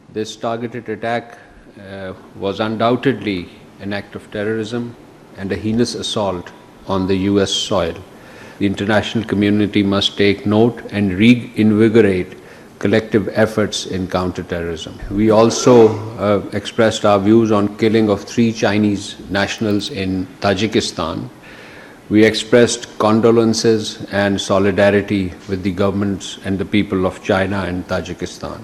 This targeted attack was undoubtedly an act of terrorism and a heinous assault on the US soil. The international community must take note and reinvigorate collective efforts in counterterrorism. We also expressed our views on killing of 3 Chinese nationals in Tajikistan. We expressed condolences and solidarity with the governments and the people of China and Tajikistan.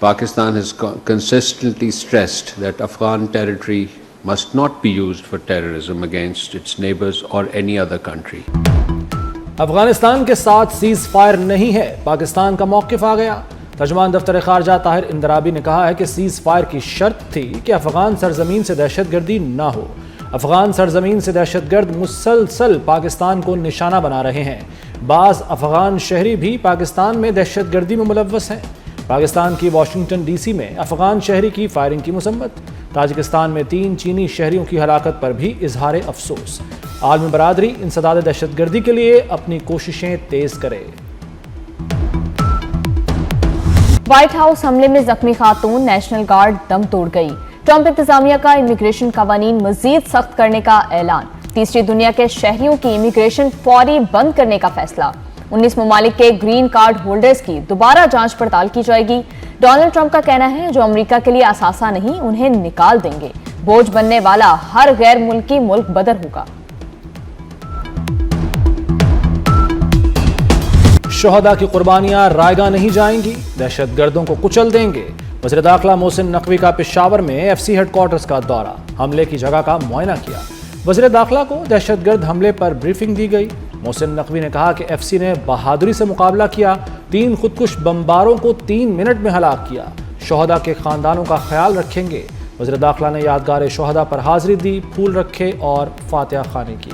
Pakistan has consistently stressed that Afghan territory must not be used for terrorism against its neighbors or any other country. Afghanistan के साथ cease fire नहीं है, पाकिस्तान का मौक़िफ़ आ गया। तर्जुमान दफ्तर ख़ारजा ताहिर इंदराबी ने कहा है कि सीज फायर की शर्त थी कि अफगान सरजमीन से दहशतगर्दी ना हो। अफगान सरजमीन से दहशतगर्द मुसलसल पाकिस्तान को निशाना बना रहे हैं। बाज़ अफगान शहरी भी पाकिस्तान में दहशतगर्दी में मुलव्वस हैं। पाकिस्तान की वाशिंगटन DC में अफगान शहरी की फायरिंग की मुसम्मत। ताजिकिस्तान में 3 चीनी शहरियों की हलाकत पर भी इजहार अफसोस। आलमी बरादरी इंसदाद दहशतगर्दी के लिए अपनी कोशिशें तेज करे। व्हाइट हाउस हमले में जख्मी खातून नेशनल गार्ड दम तोड़ गई। ट्रंप इंतजामिया का इमिग्रेशन कवानीन मजीद सख्त करने का ऐलान। तीसरी दुनिया के शहरियों की इमिग्रेशन फौरी बंद करने का फैसला। 19 ममालिक के ग्रीन कार्ड होल्डर्स की दोबारा जांच पड़ताल की जाएगी। डोनाल्ड ट्रंप का कहना है जो अमेरिका के लिए असासा नहीं उन्हें निकाल देंगे। बोझ बनने वाला हर गैर मुल्की मुल्क बदर होगा। शोहदा की कुर्बानियां रायगा नहीं जाएंगी, दहशतगर्दों को कुचल देंगे। वज़ीर दाखिला मोहसिन नकवी का पेशावर में FC हेडक्वार्टर्स का दौरा, हमले की जगह का मुआयना किया। वज़ीर दाखिला को दहशतगर्द हमले पर ब्रीफिंग दी गई। मोहसिन नकवी ने कहा कि FC ने बहादुरी से मुकाबला किया, 3 खुदकुश बमबारों को 3 मिनट में हलाक किया। शोहदा के खानदानों का ख्याल रखेंगे। वज़ीर दाखिला ने यादगार शोहदा पर हाजिरी दी, फूल रखे और फातिहा खानी की।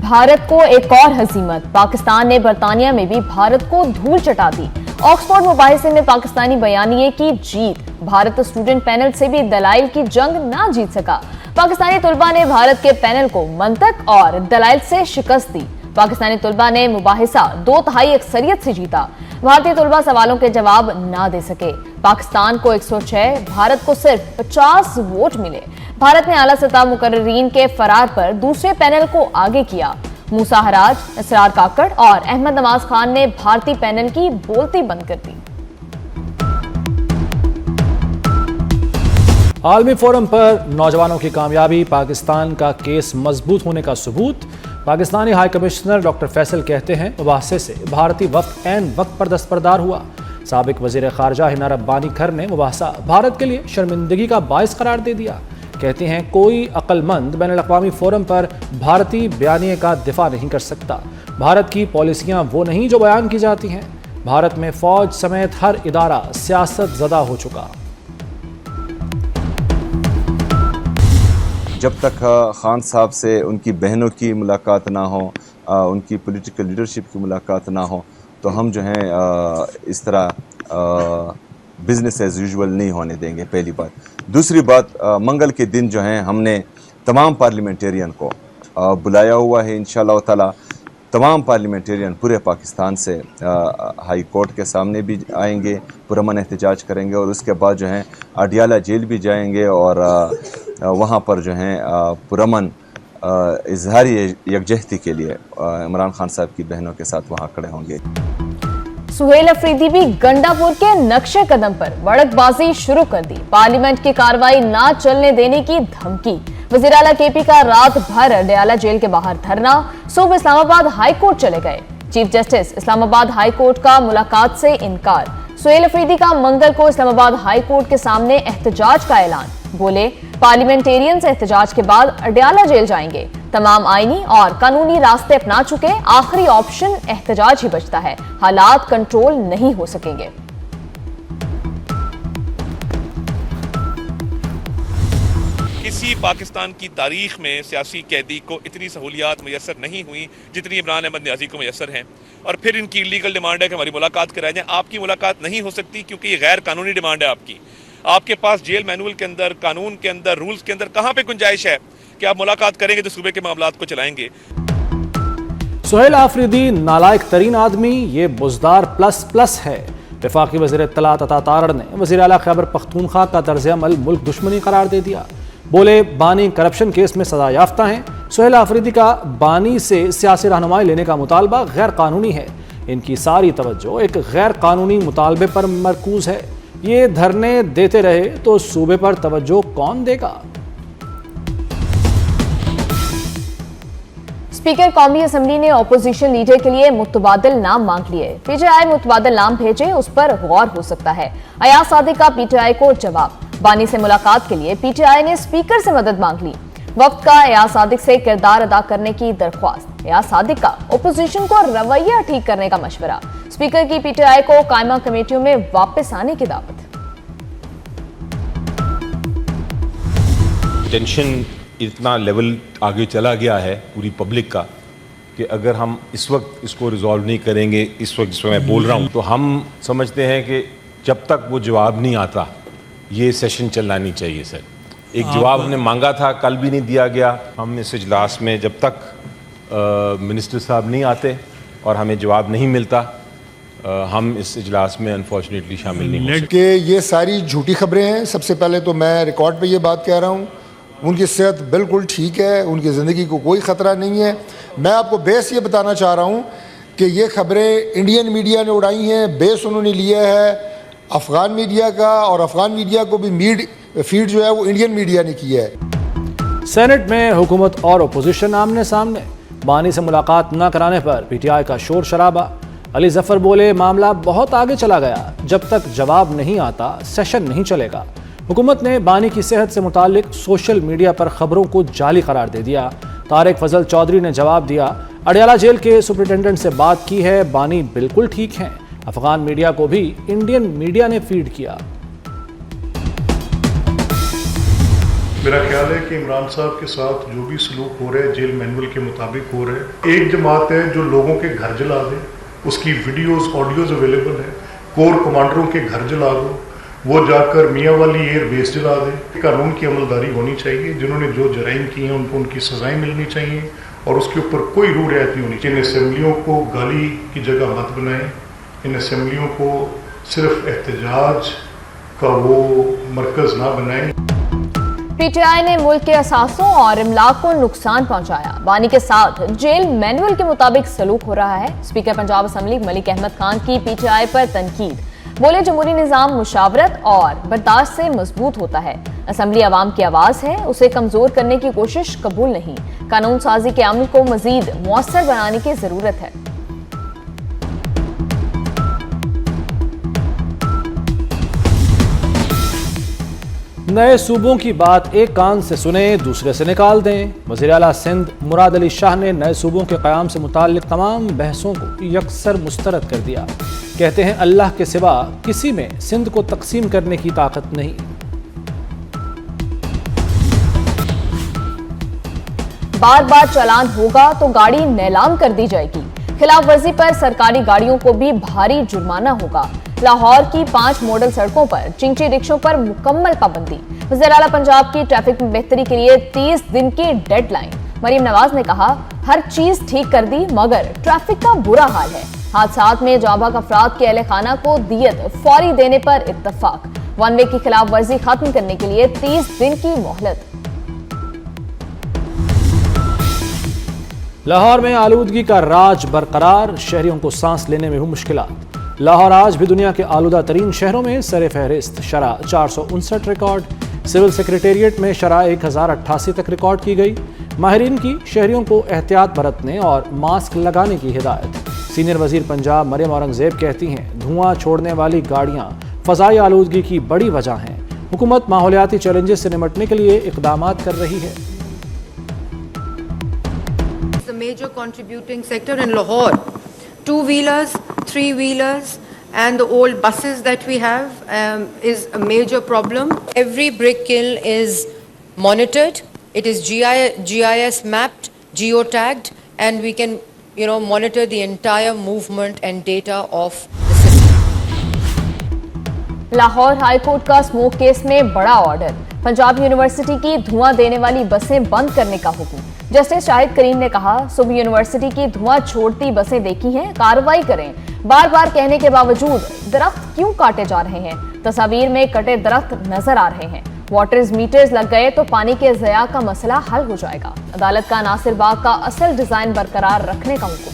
भारत को एक और हजीमत, पाकिस्तान ने बरतानिया में भी भारत को धूल चटा दी। ऑक्सफोर्ड मुबाहिसे में पाकिस्तानी बयानिए की जीत, भारत स्टूडेंट पैनल से भी दलाइल की जंग ना जीत सका। पाकिस्तानी तुलबा ने भारत के पैनल को मंतक और दलाइल से शिकस्त दी। पाकिस्तानी तुलबा ने मुबाहिसा 2/3 अक्सरियत से जीता। भारतीय तुलबा सवालों के जवाब ना दे सके। पाकिस्तान को 106, भारत को सिर्फ 50 वोट मिले। भारत ने आला सतह मुकर्रीन के फरार पर दूसरे पैनल को आगे किया। मूसा हराज, इसरार काकड़ और अहमद नवाज खान ने भारतीय पैनल की बोलती बंद कर दी। आलमी फोरम पर नौजवानों की कामयाबी, पाकिस्तान का केस मजबूत होने का सबूत। Pakistani high commissioner doctor Faisal कहते हैं मुबाहसे से भारतीय वफ्द ऐन वक्त पर दस्तबरदार हुआ। साबिक वजीर खारजा हिना रब्बानी खर ने मुबाहसा भारत के लिए शर्मिंदगी का बायस करार दे दिया। कहते हैं कोई अक्लमंद बैनुल अक़वामी फोरम पर भारतीय बयानिए का दिफा नहीं कर सकता। भारत की पॉलिसियां वो नहीं जो बयान की जाती हैं। भारत में फौज समेत हर इदारा सियासत ज़दा हो चुका। जब तक खान साहब से उनकी बहनों की मुलाकात ना हो, उनकी पॉलिटिकल लीडरशिप की मुलाकात ना हो, तो हम जो हैं इस तरह बिज़नेस एज़ यूजुअल नहीं होने देंगे, पहली बात। दूसरी बात, मंगल के दिन जो हैं हमने तमाम पार्लियामेंटेरियन को बुलाया हुआ है। इंशाअल्लाह ताला तमाम पार्लियामेंटेरियन पूरे पाकिस्तान से हाई कोर्ट के सामने भी आएंगे, पुरअमन एहतजाज करेंगे और उसके बाद जो हैं अडियाला जेल भी जाएंगे और वहाँ पर जो हैं पुरअमन इजहारी यकजहती के लिए इमरान खान साहब की बहनों के साथ वहाँ खड़े होंगे। सुहेल अफरीदी भी गंडापुर के नक्शे कदम पर वड़कबाजी शुरू कर दी। पार्लियामेंट की कार्रवाई ना चलने देने की धमकी। वज़ीर आला KP का रात भर अडियाला जेल के बाहर धरना। सुबह इस्लामाबाद हाई कोर्ट चले गए। Chief justice Islamabad high court का मुलाकात से इनकार। सुहेल अफरीदी का मंगल को इस्लामाबाद हाई कोर्ट के सामने एहतजाज का ऐलान। बोले पार्लियामेंटेरियन से एहतजाज के बाद अडियाला जेल जाएंगे। तमाम आईनी और कानूनी रास्ते अपना चुके, आखिरी ऑप्शन एहतजाज ही बचता है। हालात कंट्रोल नहीं हो सकेंगे। किसी पाकिस्तान की तारीख में सियासी कैदी को इतनी सहूलियात मैसर नहीं हुई जितनी इमरान अहमद न्याजी को मैसर हैं। और फिर इनकी इलीगल डिमांड है कि हमारी मुलाकात कराई जाए। आपकी मुलाकात नहीं हो सकती क्योंकि ये गैर कानूनी डिमांड है आपकी। आपके पास जेल मैनुअल के अंदर, कानून के अंदर, रूल्स के अंदर कहाँ पे गुंजाइश है कि आप मुलाकात करेंगे तो सूबे के मामलात को चलाएंगे। सुहेल आफरीदी नालायक तरीन आदमी, ये बुजदार प्लस है। वफाकी वज़ीर इत्तलात अता तारड़ ने वज़ीर आला खैबर पख्तूनख्वा का तर्ज अमल मुल्क दुश्मनी करार दे दिया। बोले बानी करप्शन केस में सजा याफ्ता हैं। सुहेल आफरीदी का बानी से सियासी रहनुमाई लेने का मुतालबा गैर कानूनी है। इनकी सारी तवज्जो एक गैर कानूनी मुतालबे पर मरकूज है। ये धरने देते रहे तो सूबे पर तवज्जो कौन देगा? स्पीकर कौमी असम्बली ने ऑपोजिशन लीडर के लिए मुतबादिल नाम मांग लिए। पीटीआई मुतबादिल नाम भेजे, उस पर गौर हो सकता है। अयाज सादिक का पीटीआई को जवाब। बानी से मुलाकात के लिए पीटीआई ने स्पीकर से मदद मांग ली। वक्त का अयाज सादिक से किरदार अदा करने की दरख्वास्त। अयाज सादिक का ओपोजिशन को रवैया ठीक करने का मशवरा। स्पीकर की पीटीआई को कायमा कमेटियों में वापस आने की दावत। टेंशन इतना लेवल आगे चला गया है पूरी पब्लिक का कि अगर हम इस वक्त इसको रिजॉल्व नहीं करेंगे, इस वक्त जिसमें मैं बोल रहा हूँ, तो हम समझते हैं कि जब तक वो जवाब नहीं आता ये सेशन चलना नहीं चाहिए। सर, एक जवाब हमने मांगा था, कल भी नहीं दिया गया। हम इस इजलास में जब तक मिनिस्टर साहब नहीं आते और हमें जवाब नहीं मिलता, हम इस इजलास में अनफॉर्चुनेटली शामिल नहीं हो सकते। ये सारी झूठी खबरें हैं। सबसे पहले तो मैं रिकॉर्ड पे ये बात कह रहा हूँ, उनकी सेहत बिल्कुल ठीक है, उनकी ज़िंदगी को कोई ख़तरा नहीं है। मैं आपको बेस ये बताना चाह रहा हूँ कि ये खबरें इंडियन मीडिया ने उड़ाई हैं। बेस उन्होंने लिया है अफ़गान मीडिया का, और अफ़गान मीडिया को भी फीड जो है वो इंडियन मीडिया ने किया है। सेनेट में हुकूमत और अपोजिशन आमने सामने। बानी से मुलाकात न कराने पर पीटीआई का शोर शराबा। अली जफर बोले मामला बहुत आगे चला गया, जब तक जवाब नहीं आता सेशन नहीं चलेगा। हुकूमत ने बानी की सेहत से मुतालिक सोशल मीडिया पर खबरों को जाली करार दे दिया। तारिक फजल चौधरी ने जवाब दिया, अडयाला जेल के सुपरिटेंडेंट से बात की है, बानी बिल्कुल ठीक हैं। अफगान मीडिया को भी इंडियन मीडिया ने फीड किया। मेरा ख्याल है कि इमरान साहब के साथ जो भी सलूक हो रहा है जेल मैनुअल के मुताबिक हो रहा है। एक जमात है जो लोगों के घर जला दे, उसकी वीडियोस ऑडियोज अवेलेबल है। कोर कमांडरों के घर जला दो, वो जाकर मियाँ वाली एयर बेस जला दे। कानून की अमलदारी होनी चाहिए। जिन्होंने जो जराइम किए हैं उनको उनकी सजाएं मिलनी चाहिए और उसके ऊपर कोई रू रियायत नहीं होनी चाहिए। इन असम्बलियों को गाली की जगह मत बनाएं। इन असम्बलियों को सिर्फ एहतजाज का वो मरकज़ ना बनाएं। पीटीआई ने मुल्क के असासों और इमलाक को नुकसान पहुंचाया। बानी के साथ जेल मैनुअल के मुताबिक सलूक हो रहा है। स्पीकर पंजाब असम्बली मलिक अहमद खान की पीटीआई पर तनकीद। बोले जमहूरी निज़ाम मुशावरत और बर्दाश्त से मजबूत होता है। असम्बली अवाम की आवाज़ है, उसे कमज़ोर करने की कोशिश कबूल नहीं। कानून साजी के अमल को मजीद मौसर बनाने की ज़रूरत है। नए सूबों की बात एक कान से सुने दूसरे से निकाल दें। वज़ीर आला सिंध मुराद अली शाह ने नए सूबों के क़याम से मुताल्लिक़ तमाम बहसों को यकसर मुस्तरद कर दिया। कहते हैं अल्लाह के सिवा किसी में सिंध को तकसीम करने की ताकत नहीं। बार बार चालान होगा तो गाड़ी नीलाम कर दी जाएगी। खिलाफ वर्जी पर सरकारी गाड़ियों को भी भारी जुर्माना होगा। लाहौर की 5 मॉडल सड़कों पर चिंची रिक्शों पर मुकम्मल पाबंदी। वज़ीर आला पंजाब की ट्रैफिक में बेहतरी के लिए 30 दिन की डेडलाइन। मरीम नवाज ने कहा हर चीज ठीक कर दी मगर ट्रैफिक का बुरा हाल है। हादसात में जाबाक अफराद के अहले खाना को दियत फौरी देने पर इत्तफाक। वन वे की खिलाफ वर्जी खत्म करने के लिए 30 दिन की मोहलत। लाहौर में आलूदगी का राज बरकरार, शहरियों को सांस लेने में हुई मुश्किलात। लाहौर आज भी दुनिया के आलूदा तरीन शहरों में सरे फहरिस्त। शरह 459 रिकॉर्ड। सिविल सेक्रेटेरिएट में शरह 1088 तक रिकॉर्ड की गई। माहिरीन की शहरियों को एहतियात बरतने और मास्क लगाने की हिदायत। सीनियर वजीर पंजाब मरियम औरंगजेब कहती हैं धुआं छोड़ने वाली गाड़ियां फ़ज़ाई आलूदगी की बड़ी वजह हैं। हुकूमत माहौलियाती चैलेंजेस से निपटने के लिए इक़दामात कर रही है। The major contributing sector in Lahore, 2-wheelers, 3-wheelers and the old buses that we have is a major problem. Every brick kiln is monitored. It is GIS mapped, geotagged, and we can monitor the entire movement and data of the system. Lahore high court का smoke case में बड़ा order. Punjab university की धुआं देने वाली बसें बंद करने का हुक्म। जस्टिस शाहिद करीम ने कहा, सुबह यूनिवर्सिटी की धुआं छोड़ती बसें देखी हैं, कार्रवाई करें। बार बार कहने के बावजूद दरख्त क्यों काटे जा रहे हैं? तस्वीर में कटे दरख्त नजर आ रहे हैं। वाटर्स मीटर्स लग गए तो पानी के ज़या का मसला हल हो जाएगा। अदालत का नासिर बाग का असल डिजाइन बरकरार रखने का हुक्म।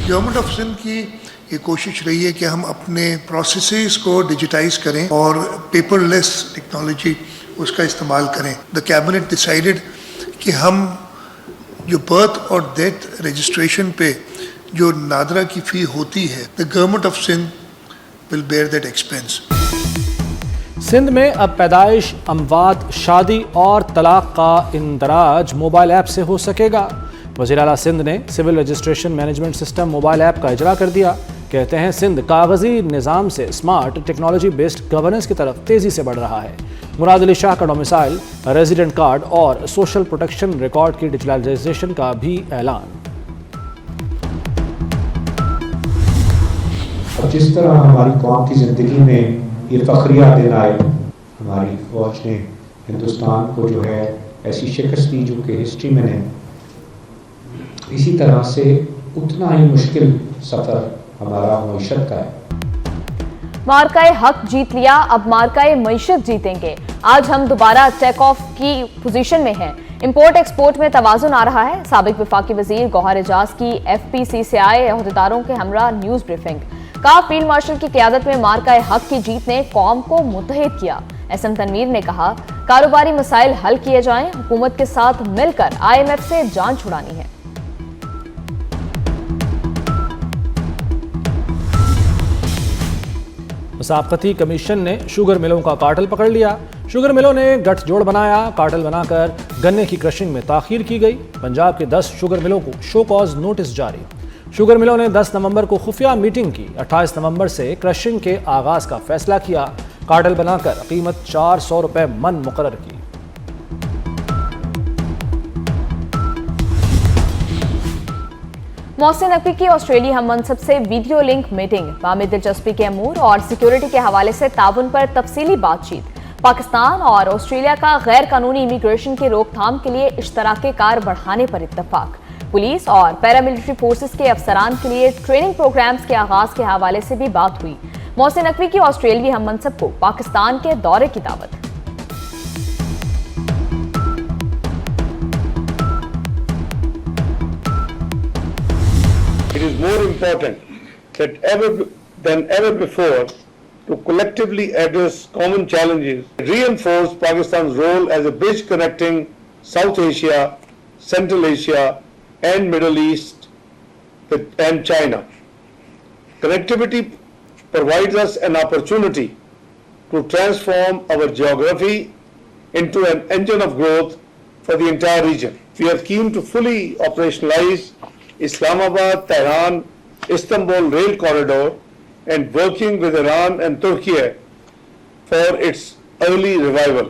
गवर्नमेंट ऑफ सिंध की ये कोशिश रही है कि हम अपने प्रोसेसेस को डिजिटाइज करें और पेपरलेस टेक्नोलॉजी उसका इस्तेमाल करें। द कैबिनेट डिसाइडेड कि हम जो बर्थ और डेथ रजिस्ट्रेशन पे जो नादरा की फ़ी होती है, the government of Sindh will bear that expense. Sindh में अब पैदाइश, अमवात, शादी और तलाक का इंदराज मोबाइल ऐप से हो सकेगा। वज़ीर आला सिंध ने civil registration management system mobile app का इजरा कर दिया। कहते हैं सिंध कागजी निज़ाम से स्मार्ट टेक्नोलॉजी बेस्ड गवर्नेंस की तरफ तेज़ी से बढ़ रहा है। मुराद अली शाह का डोमिसाइल, रेजिडेंट कार्ड और सोशल प्रोटेक्शन रिकॉर्ड की डिजिटलाइजेशन का भी ऐलान। जिस तरह हमारी कौम की ज़िंदगी में ये फ़ख्रिया दिन आए, हमारी फ़ौज ने हिंदुस्तान को जो है ऐसी शिकस्त दी जो कि हिस्ट्री में नहीं, इसी तरह से उतना ही मुश्किल सफ़र हमारा मईशत का है। मार्काए हक जीत लिया, अब मार्काए मईशत जीतेंगे। आज हम दोबारा टेक ऑफ की पोजीशन में हैं। इंपोर्ट एक्सपोर्ट में तवाज़ुन आ रहा है। साबिक वफाकी वजीर गौहर एजाज की FPC से आए अहदेदारों के हमरा न्यूज़ ब्रीफिंग। का फील्ड मार्शल की क़यादत में मार्काए हक की जीत ने कौम को मुत्तहिद किया। SM तनवीर ने कहा, कारोबारी मसाइल हल किए जाएं, हुकूमत के साथ मिलकर IMF से जान छुड़ानी है। मुसाफ़ती कमीशन ने शुगर मिलों का कार्टेल पकड़ लिया। शुगर मिलों ने गठजोड़ बनाया। कार्टेल बनाकर गन्ने की क्रशिंग में ताख़ीर की गई। पंजाब के 10 शुगर मिलों को शो कॉज नोटिस जारी। शुगर मिलों ने 10 नवंबर को खुफिया मीटिंग की। 28 नवंबर से क्रशिंग के आगाज़ का फैसला किया। कार्टेल बनाकर कीमत 400 रुपये मन मुकर्रर की। मोहसिन नकवी की ऑस्ट्रेलिया हम मनसब से वीडियो लिंक मीटिंग। बामी दिलचस्पी के अमूर और सिक्योरिटी के हवाले से ताउन पर तफसीली बातचीत। पाकिस्तान और ऑस्ट्रेलिया का गैर कानूनी इमिग्रेशन की रोकथाम के लिए इश्तराके कार बढ़ाने पर इत्तफाक। पुलिस और पैरामिलिट्री फोर्सेस के अफसरान के लिए ट्रेनिंग प्रोग्राम्स के आगाज के हवाले से भी बात हुई। मोहसिन नकवी की ऑस्ट्रेलिया हम मनसब को पाकिस्तान के दौरे की दावत। It is more important than ever before to collectively address common challenges, reinforce Pakistan's role as a bridge connecting South Asia, Central Asia, and Middle East and China. Connectivity provides us an opportunity to transform our geography into an engine of growth for the entire region. We are keen to fully operationalize Islamabad, Tehran, Istanbul rail corridor and working with Iran and Turkey for its early revival.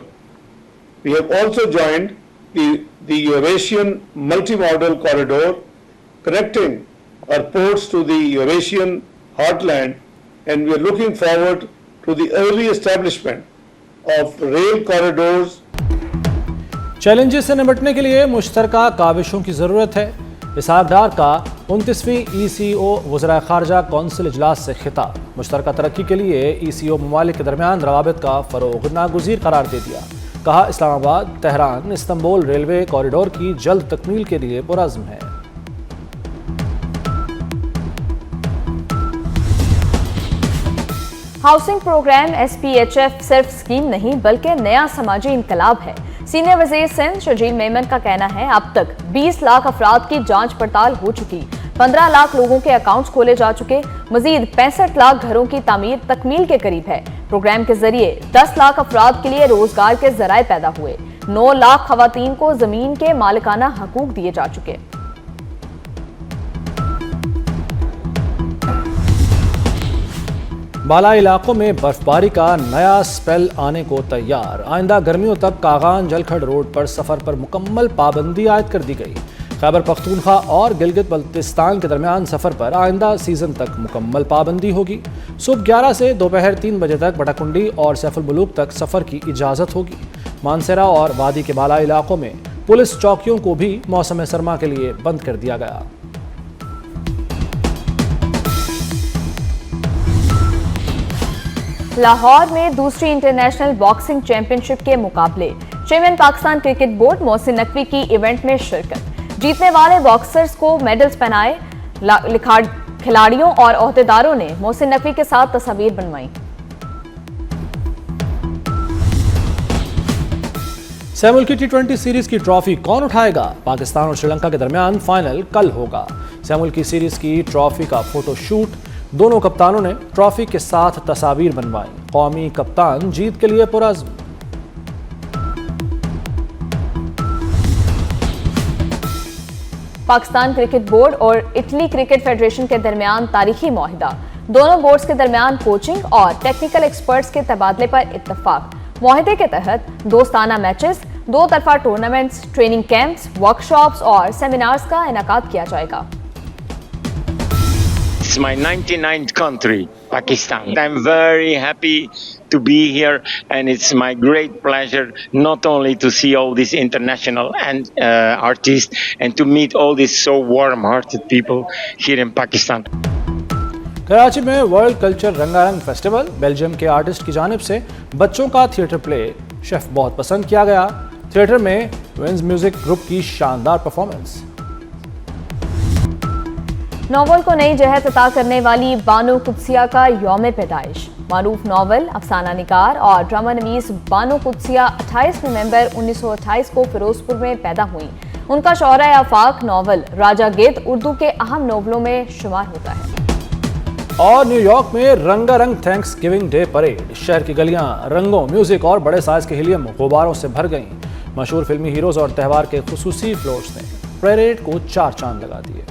We have also joined the Eurasian multimodal corridor connecting our ports to the Eurasian heartland, and we are looking forward to the early establishment of rail corridors. Challenges से निपटने के लिए मुश्तरका काविशों की ज़रूरत है। इसहाक डार का 29वीं ECO वज़राए ख़ारजा council इजलास से खिताब। मुश्तरका तरक्की के लिए ECO ममालिक के दरमियान रवाबित का फ़रोग़ नागुज़ीर करार दे दिया। कहा, Islamabad, Tehran, Istanbul railway corridor की जल्द तकमील के लिए पुरज़्म है। हाउसिंग प्रोग्राम SPHF सिर्फ स्कीम नहीं बल्कि नया समाजी इनकलाब है। सीनियर वज़ीर सिंध शजील मेमन का कहना है, अब तक 20 लाख अफराद की जांच पड़ताल हो चुकी, 15 लाख लोगों के अकाउंट्स खोले जा चुके, मजीद 65 लाख घरों की तामीर तकमील के करीब है। प्रोग्राम के जरिए 10 लाख अफराद के लिए रोजगार के जराए पैदा हुए, 9 लाख खवातीन को जमीन के मालिकाना हकूक दिए जा चुके। बाला इलाकों में बर्फबारी का नया स्पेल आने को तैयार। आइंदा गर्मियों तक कागान जलखड़ रोड पर सफर पर मुकम्मल पाबंदी आयद कर दी गई। खैबर पख्तूनख्वा और गिलगित बल्तिस्तान के दरमियान सफ़र पर आइंदा सीज़न तक मुकम्मल पाबंदी होगी। सुबह 11 से दोपहर 3 बजे तक बटाकुंडी और सैफुल मुलूक तक सफ़र की इजाज़त होगी। मानसेरा और वादी के बाला इलाकों में पुलिस चौकियों को भी मौसम सरमा के लिए बंद कर दिया गया। लाहौर में दूसरी इंटरनेशनल बॉक्सिंग चैंपियनशिप के मुकाबले chairman Pakistan cricket board Mohsin Naqvi की इवेंट में शिरकत। जीतने वाले बॉक्सर्स को मेडल्स पहनाए। खिलाड़ियों और ओहदेदारों ने मोहसिन नकवी के साथ तस्वीर बनवाई। सैमुअल की T20 सीरीज की ट्रॉफी कौन उठाएगा? पाकिस्तान और श्रीलंका के दरमियान फाइनल कल होगा। सैमुअल की सीरीज की ट्रॉफी का फोटो शूट, दोनों कप्तानों ने ट्रॉफी के साथ तस्वीर बनवाई। कौमी कप्तान जीत के लिए पुरअज़्म। पाकिस्तान क्रिकेट बोर्ड और इटली क्रिकेट फेडरेशन के दरमियान तारीखी मुआहिदा। दोनों बोर्ड्स के दरमियान कोचिंग और टेक्निकल एक्सपर्ट्स के तबादले पर इत्तफाक। मुआहिदे के तहत दोस्ताना मैचेस, दो तरफा टूर्नामेंट्स, ट्रेनिंग कैंप्स, वर्कशॉप्स और सेमिनार्स का इनेकाद किया जाएगा। It's my 99th country, Pakistan. I'm very happy to be here, and it's my great pleasure not only to see all these international and artists and to meet all these so warm-hearted people here in Pakistan. Karachi में world culture रंगारंग festival, Belgium के artist की जानिब से बच्चों का theatre play chef बहुत पसंद किया गया। थिएटर में विंस म्यूजिक ग्रुप की शानदार परफॉर्मेंस। नॉवल को नई जहत अता करने वाली बानो कुदसिया का यौम पैदाइश। मारूफ नॉवल, अफसाना निगार और ड्रामा नवीस बानो कुदसिया 28 नवंबर 1928 को फिरोजपुर में पैदा हुई। उनका शौहरा आफाक नॉवल राजा गेद उर्दू के अहम नॉवलों में शुमार होता है। और न्यूयॉर्क में रंगारंग थैंक्स गिविंग डे परेड। शहर की गलियां रंगों, म्यूजिक और बड़े साइज के हीलियम गुब्बारों से भर गईं। मशहूर फिल्मी हीरोज और त्यौहार के खुसूसी फ्लोट्स ने परेड को 4 चांद लगा दिए।